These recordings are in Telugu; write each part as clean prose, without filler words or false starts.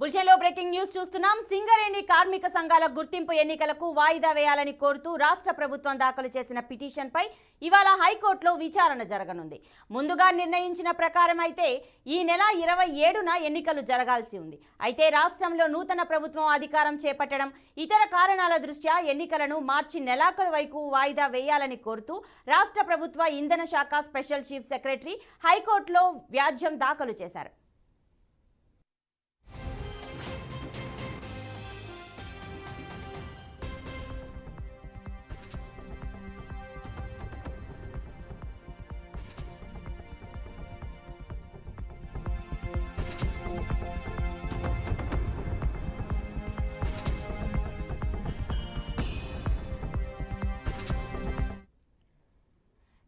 బులెటిన్లో బ్రేకింగ్ న్యూస్ చూస్తున్నాం. సింగరేణి కార్మిక సంఘాల గుర్తింపు ఎన్నికలకు వాయిదా వేయాలని కోరుతూ రాష్ట్ర ప్రభుత్వం దాఖలు చేసిన పిటిషన్పై ఇవాళ హైకోర్టులో విచారణ జరగనుంది. ముందుగా నిర్ణయించిన ప్రకారం అయితే ఈ నెల 27న ఎన్నికలు జరగాల్సి ఉంది. అయితే రాష్ట్రంలో నూతన ప్రభుత్వం అధికారం చేపట్టడం, ఇతర కారణాల దృష్ట్యా ఎన్నికలను మార్చి నెలాఖరు వరకు వాయిదా వేయాలని కోరుతూ రాష్ట్ర ప్రభుత్వ ఇంధన శాఖ స్పెషల్ చీఫ్ సెక్రటరీ హైకోర్టులో వ్యాజ్యం దాఖలు చేశారు.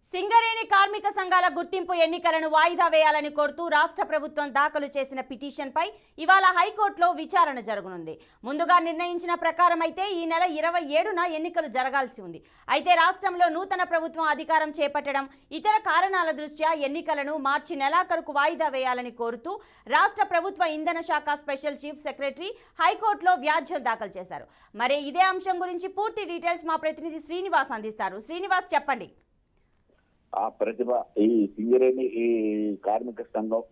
సింగరేణి కార్మిక సంఘాల గుర్తింపు ఎన్నికలను వాయిదా వేయాలని కోరుతూ రాష్ట్ర ప్రభుత్వం దాఖలు చేసిన పిటిషన్పై ఇవాళ హైకోర్టులో విచారణ జరగనుంది. ముందుగా నిర్ణయించిన ప్రకారం అయితే ఈ నెల 27న ఎన్నికలు జరగాల్సి ఉంది. అయితే రాష్ట్రంలో నూతన ప్రభుత్వం అధికారం చేపట్టడం, ఇతర కారణాల దృష్ట్యా ఎన్నికలను మార్చి నెలాఖరుకు వాయిదా వేయాలని కోరుతూ రాష్ట్ర ప్రభుత్వ ఇంధన శాఖ స్పెషల్ చీఫ్ సెక్రటరీ హైకోర్టులో వ్యాజ్యం దాఖలు చేశారు. మరి ఇదే అంశం గురించి పూర్తి డీటెయిల్స్ మా ప్రతినిధి శ్రీనివాస్ అందిస్తారు. శ్రీనివాస్, చెప్పండి. ఆ ప్రతిభ ఈ సింగరేణి ఈ కార్మిక సంఘం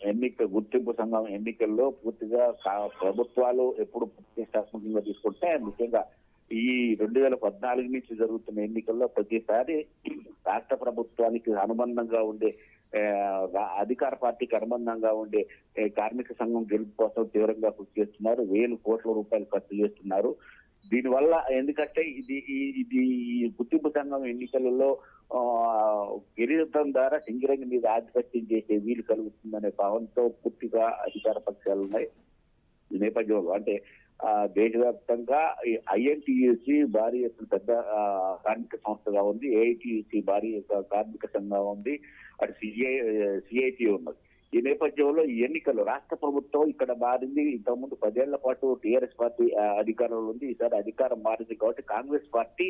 గుర్తింపు సంఘం ఎన్నికల్లో పూర్తిగా ప్రభుత్వాలు ఎప్పుడు ప్రతిష్టాత్మకంగా తీసుకుంటే, ముఖ్యంగా ఈ 2014 నుంచి జరుగుతున్న ఎన్నికల్లో ప్రతిసారి రాష్ట్ర ప్రభుత్వానికి అనుబంధంగా ఉండే అధికార పార్టీకి అనుబంధంగా ఉండే కార్మిక సంఘం గెలుపు కోసం తీవ్రంగా కృషి చేస్తున్నారు. 1000 కోట్ల రూపాయలు ఖర్చు చేస్తున్నారు. దీనివల్ల ఎందుకంటే ఇది గుర్తింపు సంఘం ఎన్నికలలో గెలిచడం ద్వారా సింగరేణి మీద ఆధిపత్యం చేసే వీలు కలుగుతుందనే భావంతో పూర్తిగా అధికార పక్షాలు ఉన్నాయి. ఈ నేపథ్యంలో అంటే దేశవ్యాప్తంగా ఐఎన్టీయూసీ భారీ పెద్ద కార్మిక సంస్థగా ఉంది, ఏఐటీయూసీ భారీ కార్మిక సంఘంగా ఉంది, అటు సిఐటి ఉన్నది. ఈ నేపథ్యంలో ఈ ఎన్నికలు రాష్ట్ర ప్రభుత్వం ఇక్కడ మారింది. ఇంతకుముందు 10 ఏళ్ల పాటు టీఆర్ఎస్ పార్టీ అధికారంలో ఉంది. ఈసారి అధికారం మారింది కాబట్టి కాంగ్రెస్ పార్టీ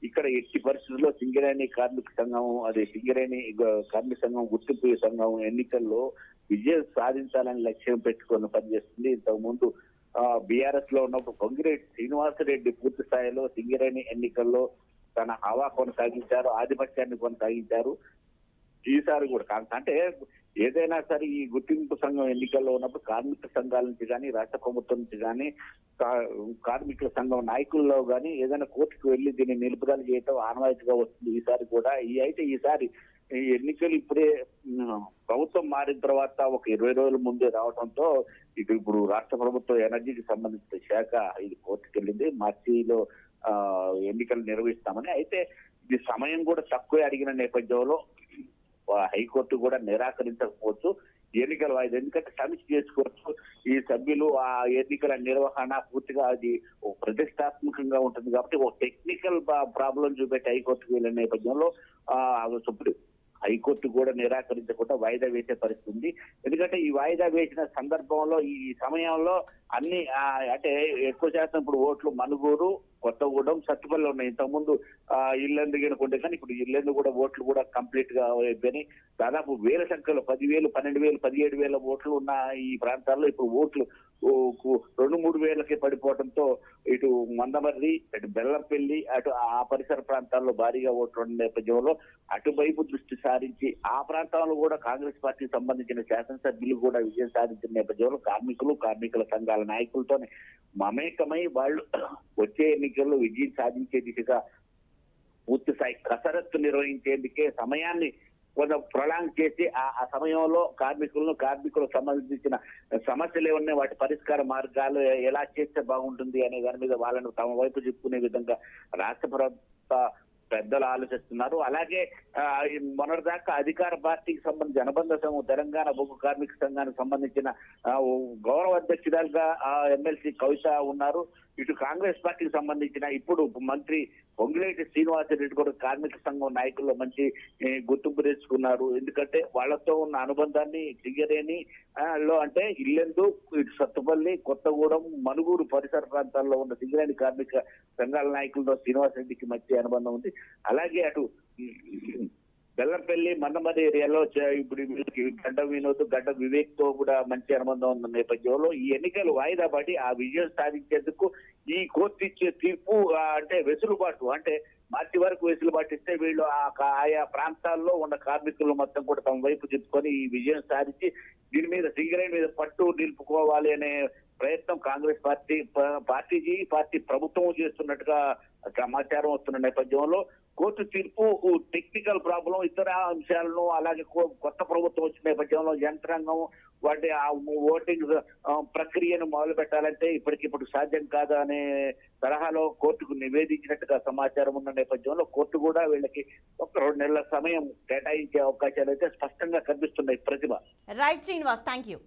ఇక్కడ ఎట్టి పరిస్థితుల్లో సింగరేణి కార్మిక సంఘం సింగరేణి కార్మిక సంఘం గుర్తింపు సంఘం ఎన్నికల్లో విజయం సాధించాలని లక్ష్యం పెట్టుకొని పనిచేస్తుంది. ఇంతకుముందు బీఆర్ఎస్ లో ఉన్నప్పుడు పొంగిరెడ్డి శ్రీనివాసరెడ్డి పూర్తి స్థాయిలో సింగరేణి ఎన్నికల్లో తన హవా కొనసాగించారు, ఆధిపత్యాన్ని కొనసాగించారు. ఈసారి కూడా అంటే ఏదైనా సరే ఈ గుర్తింపు సంఘం ఎన్నికల్లో ఉన్నప్పుడు కార్మిక సంఘాల నుంచి కానీ, రాష్ట్ర ప్రభుత్వం నుంచి కానీ, కార్మికుల సంఘం నాయకుల్లో కానీ ఏదైనా కోర్టుకు వెళ్లి దీన్ని నిలుపుదల చేయటం ఆనవాయితీగా వస్తుంది. ఈసారి కూడా ఈసారి ఈ ఎన్నికలు ఇప్పుడే ప్రభుత్వం మారిన తర్వాత ఒక 20 రోజుల ముందే రావడంతో ఇప్పుడు రాష్ట్ర ప్రభుత్వం ఎనర్జీకి సంబంధించిన శాఖ ఇది కోర్టుకు వెళ్ళింది. మార్చిలో ఎన్నికలు నిర్వహిస్తామని. అయితే ఇది సమయం కూడా తక్కువే అడిగిన నేపథ్యంలో హైకోర్టు కూడా నిరాకరించకపోవచ్చు ఎన్నికల వాయిదా. ఎందుకంటే సమీక్ష చేసుకోవచ్చు. ఈ సభ్యులు ఆ ఎన్నికల నిర్వహణ పూర్తిగా అది ప్రతిష్టాత్మకంగా ఉంటుంది కాబట్టి ఒక టెక్నికల్ ప్రాబ్లం చూపెట్టి హైకోర్టుకు వెళ్ళిన నేపథ్యంలో హైకోర్టు కూడా నిరాకరించకుండా వాయిదా వేసే పరిస్థితి ఉంది. ఎందుకంటే ఈ వాయిదా వేసిన సందర్భంలో ఈ సమయంలో అన్ని అంటే ఎక్కువ శాతం ఇప్పుడు ఓట్లు మనుగూరు, కొత్తగూడెం, సత్తుపల్లి ఉన్నాయి. ఇంతకుముందు ఇల్లెందు గెలుకుంటే కానీ ఇప్పుడు ఇల్లెందు కూడా ఓట్లు కూడా కంప్లీట్ గా అయిపోయినాయి. దాదాపు వేల సంఖ్యలో 10,000, 12,000, 17,000 ఓట్లు ఉన్న ఈ ప్రాంతాల్లో ఇప్పుడు ఓట్లు 2-3 వేలకే పడిపోవడంతో ఇటు మందమర్రి, అటు బెల్లంపల్లి, అటు ఆ పరిసర ప్రాంతాల్లో భారీగా ఓట్లు ఉన్న నేపథ్యంలో అటువైపు దృష్టి సారించి ఆ ప్రాంతాల్లో కూడా కాంగ్రెస్ పార్టీకి సంబంధించిన శాసనసభ్యులు కూడా విజయం సాధించిన నేపథ్యంలో కార్మికుల సంఘాల నాయకులతో మమేకమై వాళ్ళు వచ్చే ఎన్నికల్లో విజయం సాధించే దిశగా పూర్తి స్థాయి కసరత్తు నిర్వహించేందుకే సమయాన్ని కొంచెం ప్రొలాంగ్ చేసి ఆ సమయంలో కార్మికులకు సంబంధించిన సమస్యలు ఏమన్నా వాటి పరిష్కార మార్గాలు ఎలా చేస్తే బాగుంటుంది అనే దాని మీద వాళ్ళను తమ వైపు చెప్పుకునే విధంగా రాష్ట్ర ప్రభుత్వ పెద్దలు ఆలోచిస్తున్నారు. అలాగే మొన్నటిదాకా అధికార పార్టీకి సంబంధించి అనుబంధ సంఘం తెలంగాణ బొగ్గు కార్మిక సంఘానికి సంబంధించిన గౌరవ అధ్యక్షురాలుగా ఎమ్మెల్సీ కవిత ఉన్నారు. ఇటు కాంగ్రెస్ పార్టీకి సంబంధించిన ఇప్పుడు మంత్రి పొంగిరెడ్డి శ్రీనివాసరెడ్డి కూడా కార్మిక సంఘం నాయకుల్లో మంచి గుర్తింపు తెచ్చుకున్నారు. ఎందుకంటే వాళ్లతో ఉన్న అనుబంధాన్ని సింగరేణి లో అంటే ఇల్లెందు, ఇటు సత్తుపల్లి, కొత్తగూడెం, మనుగూరు పరిసర ప్రాంతాల్లో ఉన్న సింగరేణి కార్మిక సంఘాల నాయకులతో శ్రీనివాసరెడ్డికి మంచి అనుబంధం ఉంది. అలాగే అటు బెల్లంపల్లి మందమరి ఏరియాలో ఇప్పుడు వీళ్ళకి గడ్డ వినోద్ గడ్డ వివేక్ తో కూడా మంచి అనుబంధం ఉన్న నేపథ్యంలో ఈ ఎన్నికలు వాయిదా పడి ఆ విజయం సాధించేందుకు ఈ కోర్టు ఇచ్చే తీర్పు అంటే వెసులుబాటు అంటే మార్చి వరకు వెసులుబాటు ఇస్తే వీళ్ళు ఆయా ప్రాంతాల్లో ఉన్న కార్మికులు మొత్తం కూడా తమ వైపు తిప్పుకొని ఈ విజయం సాధించి దీని మీద సింగరేణి మీద పట్టు నిలుపుకోవాలి అనే ప్రయత్నం కాంగ్రెస్ పార్టీ ప్రభుత్వం చేస్తున్నట్టుగా సమాచారం వస్తున్న నేపథ్యంలో కోర్టు తీర్పు టెక్నికల్ ప్రాబ్లం ఇతర అంశాలను అలాగే కొత్త ప్రభుత్వం వచ్చిన నేపథ్యంలో యంత్రాంగం వాటి ఆ ఓటింగ్ ప్రక్రియను మొదలు పెట్టాలంటే ఇప్పటికిప్పుడు సాధ్యం కాదు అనే తరహాలో కోర్టుకు నివేదించినట్టుగా సమాచారం ఉన్న నేపథ్యంలో కోర్టు కూడా వీళ్ళకి ఒక 2 నెలల సమయం కేటాయించే అవకాశాలు అయితే స్పష్టంగా కనిపిస్తున్నాయి. ప్రతిభ. Right Srinivas, thank you.